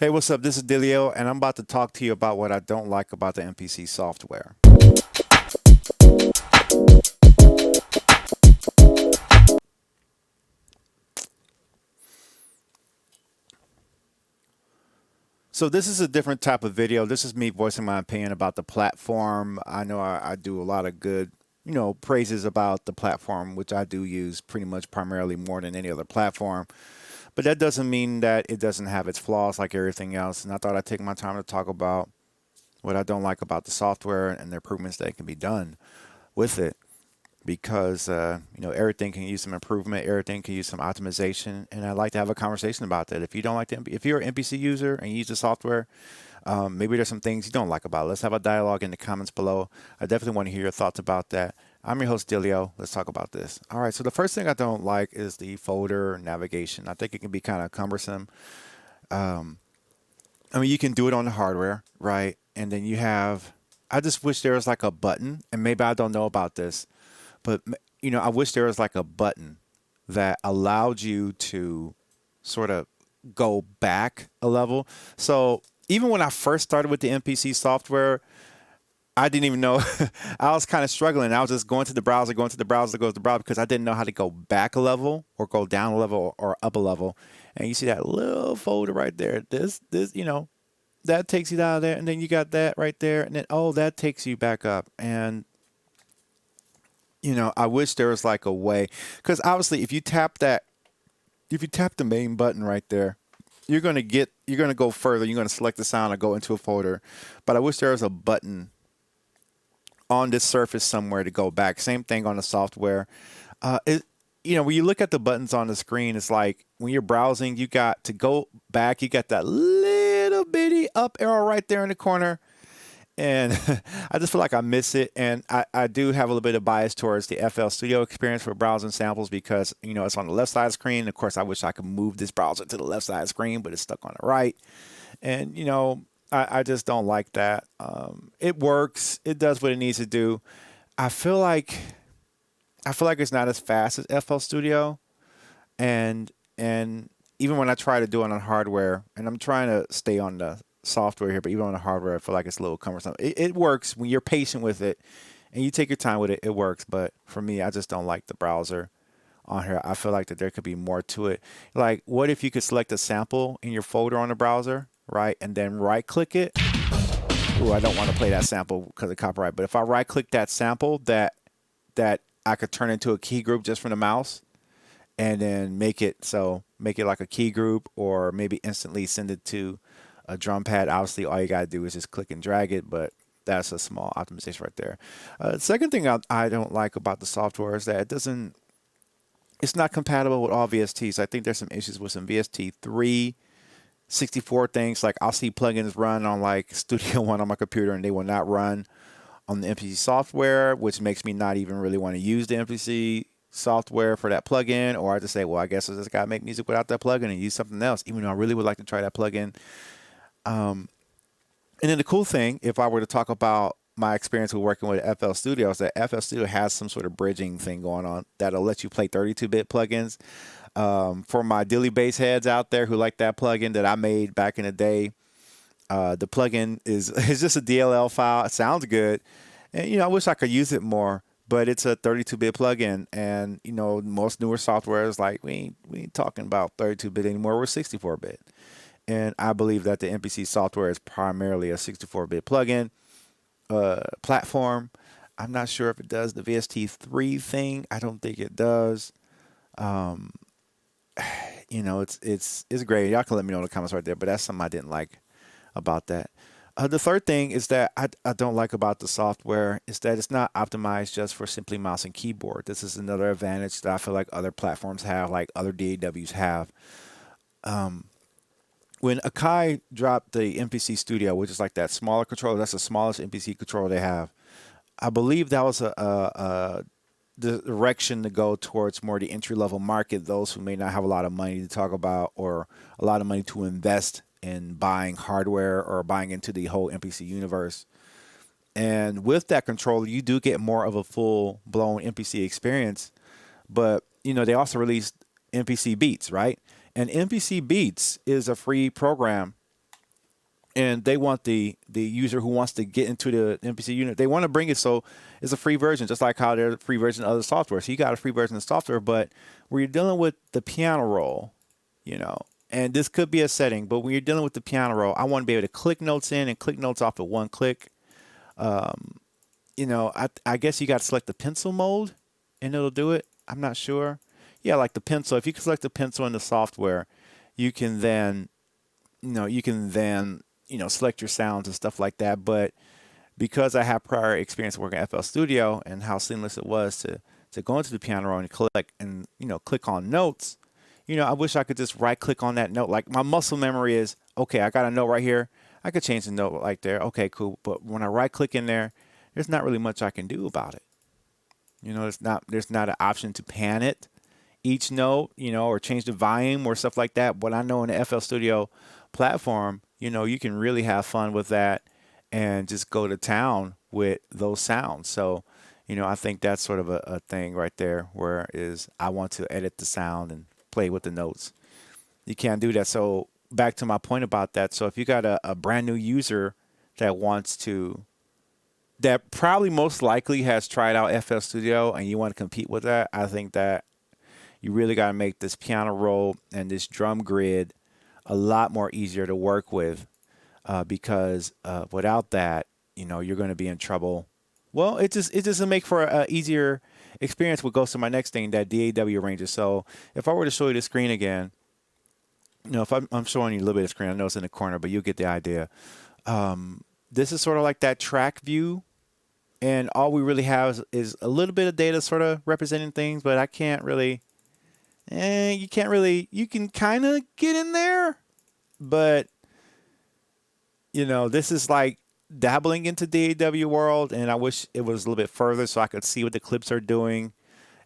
Hey, what's up? This is Dilio, and I'm about to talk to you about what I don't like about the MPC software. So this is a different type of video. This is me voicing my opinion about the platform. I know I do a lot of good, praises about the platform, which I do use pretty much primarily more than any other platform. But that doesn't mean that it doesn't have its flaws like everything else. And I thought I'd take my time to talk about what I don't like about the software and the improvements that can be done with it. Because everything can use some improvement, everything can use some optimization, and I'd like to have a conversation about that. If you don't like the, if you're an MPC user and you use the software, maybe there's some things you don't like about it. Let's have a dialogue in the comments below. I definitely want to hear your thoughts about that. I'm your host Dilio. Let's talk about this. All right. So the first thing I don't like is the folder navigation. I think it can be kind of cumbersome. I mean, you can do it on the hardware, right? And then you have. I just wish there was like a button, and maybe I don't know about this, but I wish there was like a button that allowed you to sort of go back a level. So even when I first started with the MPC software, I didn't even know. I was kind of struggling. I was just going to the browser, going to the browser, go to the browser because I didn't know how to go back a level or go down a level or up a level. And you see that little folder right there. This, that takes you out of there, and then you got that right there, and then that takes you back up. And I wish there was like a way, because obviously, if you tap the main button right there, you're gonna go further. You're gonna select the sound or go into a folder. But I wish there was a button on this surface somewhere to go back. Same thing on the software. When you look at the buttons on the screen, it's like when you're browsing, you got to go back. You got that little bitty up arrow right there in the corner, and I just feel like I miss it. And I do have a little bit of bias towards the FL Studio experience for browsing samples because it's on the left side of the screen. Of course, I wish I could move this browser to the left side of the screen, but it's stuck on the right. And I just don't like that. It works. It does what it needs to do. I feel like it's not as fast as FL Studio, and even when I try to do it on hardware, and I'm trying to stay on the software here, but even on the hardware, I feel like it's a little cumbersome. It works when you're patient with it and you take your time with it. It works, but for me, I just don't like the browser on here. I feel like that there could be more to it. Like, what if you could select a sample in your folder on the browser, right, and then right click it? Ooh, I don't want to play that sample because of copyright. But if I right click that sample, that I could turn into a key group just from the mouse, and then make it like a key group, or maybe instantly send it to a drum pad. Obviously, all you gotta do is just click and drag it, but that's a small optimization right there. The second thing I don't like about the software is that it's not compatible with all VSTs. I think there's some issues with some VST 3 64 things. Like, I'll see plugins run on like Studio One on my computer, and they will not run on the MPC software, which makes me not even really want to use the MPC software for that plugin. Or I just say, well, I guess I just gotta make music without that plugin and use something else, even though I really would like to try that plugin. And then the cool thing, if I were to talk about my experience with working with FL Studio, is that FL Studio has some sort of bridging thing going on that'll let you play 32-bit plugins. For my Dilly bass heads out there who like that plugin that I made back in the day, the plugin is it's just a DLL file. It sounds good, and I wish I could use it more. But it's a 32-bit plugin, and most newer softwares, like, we ain't talking about 32-bit anymore. We're 64-bit. And I believe that the MPC software is primarily a 64-bit plugin platform. I'm not sure if it does the VST 3 thing. I don't think it does. Um, it's great. Y'all can let me know in the comments right there. But that's something I didn't like about that. The third thing is that I don't like about the software is that it's not optimized just for simply mouse and keyboard. This is another advantage that I feel like other platforms have, like other DAWs have. When Akai dropped the MPC Studio, which is like that smaller controller, that's the smallest MPC controller they have. I believe that was a direction to go towards more the entry level market, those who may not have a lot of money to talk about or a lot of money to invest in buying hardware or buying into the whole MPC universe. And with that controller, you do get more of a full blown MPC experience. But they also released MPC Beats, right? And MPC Beats is a free program and they want the user who wants to get into the MPC unit. They want to bring it so it's a free version, just like how there's a free version of other software. So you got a free version of software, but where you're dealing with the piano roll, you know, and this could be a setting, but when you're dealing with the piano roll, I want to be able to click notes in and click notes off at one click. You know, I guess you got to select the pencil mode and it'll do it. I'm not sure. Yeah, like the pencil. If you can select the pencil in the software, you can then, select your sounds and stuff like that. But because I have prior experience working at FL Studio and how seamless it was to go into the piano roll and click on notes, I wish I could just right click on that note. Like my muscle memory is, okay, I got a note right here. I could change the note like there. Okay, cool. But when I right click in there, there's not really much I can do about it. There's not an option to pan it each note, or change the volume or stuff like that. But I know in the FL Studio platform, you can really have fun with that and just go to town with those sounds. So, I think that's sort of a thing right there where is I want to edit the sound and play with the notes. You can't do that. So back to my point about that. So if you got a brand new user that that probably most likely has tried out FL Studio and you want to compete with that, I think that you really got to make this piano roll and this drum grid a lot more easier to work with because without that, you're going to be in trouble. Well, it just make for an easier experience. What goes to my next thing, that DAW ranges. So if I were to show you the screen again, if I'm showing you a little bit of screen, I know it's in the corner, but you'll get the idea. This is sort of like that track view, and all we really have is a little bit of data sort of representing things, but I can't really. You can't really. You can kind of get in there, but this is like dabbling into DAW world, and I wish it was a little bit further so I could see what the clips are doing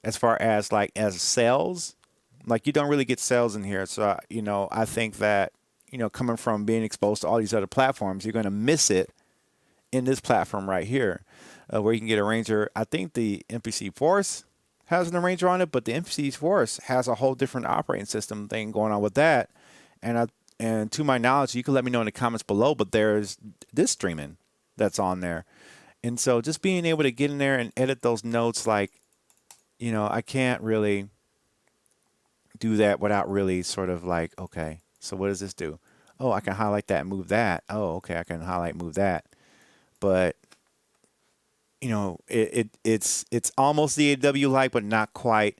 as far as like as cells. Like you don't really get cells in here, so I think that coming from being exposed to all these other platforms, you're going to miss it in this platform right here, where you can get a ranger. I think the MPC Force has an arranger on it, but the MPC Force has a whole different operating system thing going on with that. And to my knowledge, you can let me know in the comments below, but there's this streaming that's on there. And so just being able to get in there and edit those notes, like, I can't really do that without really sort of like, okay, so what does this do? Oh, I can highlight that and move that. Oh, okay, I can highlight, move that. But it's almost DAW like, but not quite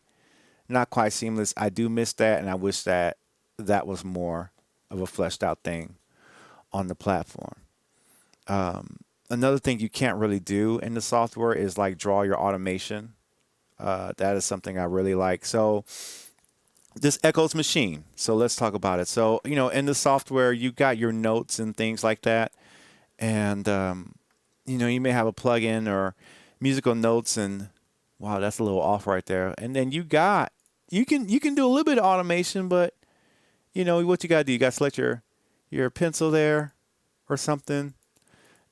seamless. I do miss that, and I wish that was more of a fleshed out thing on the platform. Another thing you can't really do in the software is like draw your automation. That is something I really like. So this echoes machine. So let's talk about it. So, in the software, you got your notes and things like that. And, you may have a plugin or musical notes, and wow, that's a little off right there. And then you can do a little bit of automation, but what you got to do, you got to select your pencil there or something,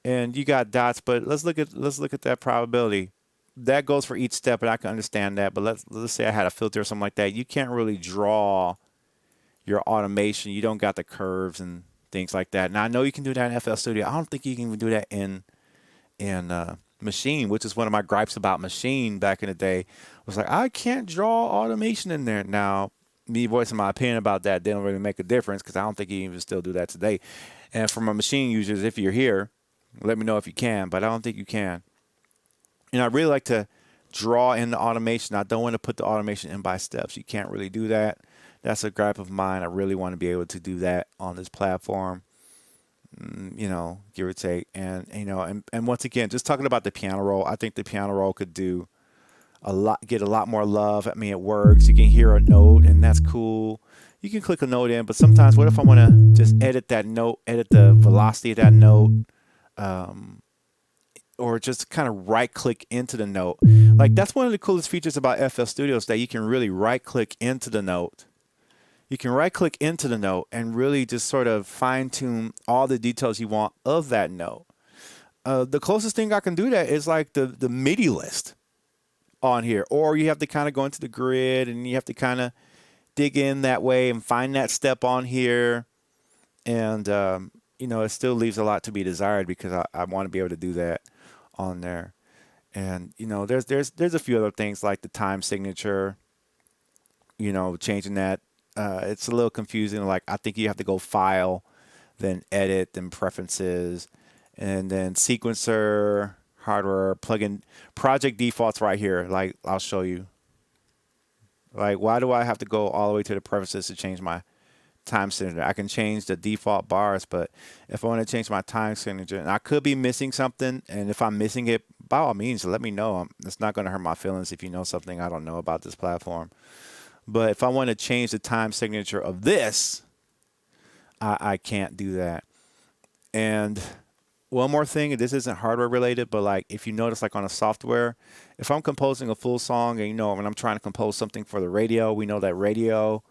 and you got dots. But let's look at that probability. That goes for each step, and I can understand that. But let's say I had a filter or something like that. You can't really draw your automation. You don't got the curves and things like that. Now I know you can do that in FL Studio. I don't think you can even do that in Machine, which is one of my gripes about Machine back in the day. Was like, I can't draw automation in there. Now, me voicing my opinion about that didn't really make a difference because I don't think you even still do that today. And for my Machine users, if you're here, let me know if you can, but I don't think you can. I really like to draw in the automation. I don't want to put the automation in by steps. You can't really do that. That's a gripe of mine. I really want to be able to do that on this platform, give or take. And once again, just talking about the piano roll, I think the piano roll could do get a lot more love. I mean, it works. You can hear a note, and that's cool. You can click a note in, but sometimes what if I want to just edit that note, edit the velocity of that note, or just kind of right click into the note. Like that's one of the coolest features about FL Studio is that you can really right click into the note. You can right click into the note and really just sort of fine tune all the details you want of that note. The closest thing I can do that is like the MIDI list on here, or you have to kind of go into the grid and you have to kind of dig in that way and find that step on here. And, it still leaves a lot to be desired because I want to be able to do that on there. And there's a few other things like the time signature, changing that. It's a little confusing. Like I think you have to go file, then edit, then preferences, and then sequencer, hardware, plugin, project defaults right here. Like I'll show you. Like why do I have to go all the way to the preferences to change my time signature? I can change the default bars, but if I want to change my time signature, and I could be missing something, and if I'm missing it, by all means, let me know. It's not going to hurt my feelings if you know something I don't know about this platform. But if I want to change the time signature of this, I can't do that. And one more thing, and this isn't hardware related, but like if you notice, like on a software, if I'm composing a full song, and when I'm trying to compose something for the radio, we know that radio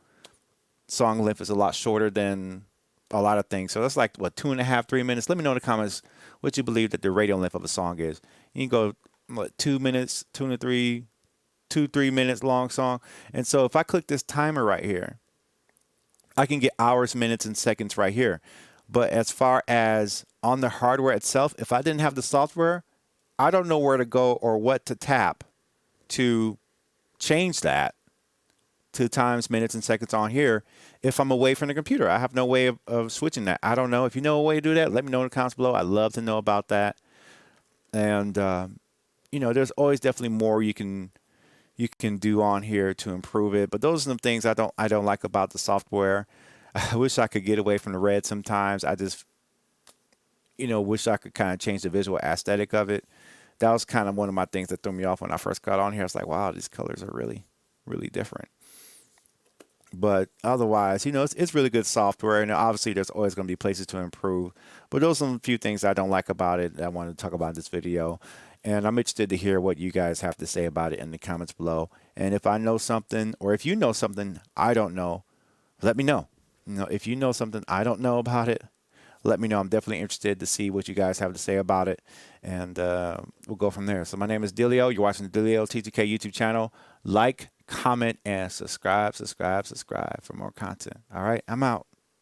song length is a lot shorter than a lot of things. So that's like what, 2.5, 3 minutes. Let me know in the comments what you believe that the radio length of a song is. You can go what, 2 minutes, 2 to 3, 2, 3 minutes long song. And so if I click this timer right here, I can get hours, minutes, and seconds right here. But as far as on the hardware itself, if I didn't have the software, I don't know where to go or what to tap to change that to times, minutes, and seconds on here if I'm away from the computer. I have no way of switching that. I don't know. If you know a way to do that, let me know in the comments below. I'd love to know about that. And, there's always definitely more you can do on here to improve it. But those are some things I don't like about the software. I wish I could get away from the red sometimes. I just, wish I could kind of change the visual aesthetic of it. That was kind of one of my things that threw me off when I first got on here. I was like, wow, these colors are really, really different. But otherwise, it's really good software. And obviously, there's always going to be places to improve. But those are some few things I don't like about it that I wanted to talk about in this video. And I'm interested to hear what you guys have to say about it in the comments below. And if I know something, or if you know something I don't know, let me know. If you know something I don't know about it, let me know. I'm definitely interested to see what you guys have to say about it. And we'll go from there. So my name is Dilio. You're watching the Dilio TTK YouTube channel. Like, comment, and subscribe for more content. All right, I'm out.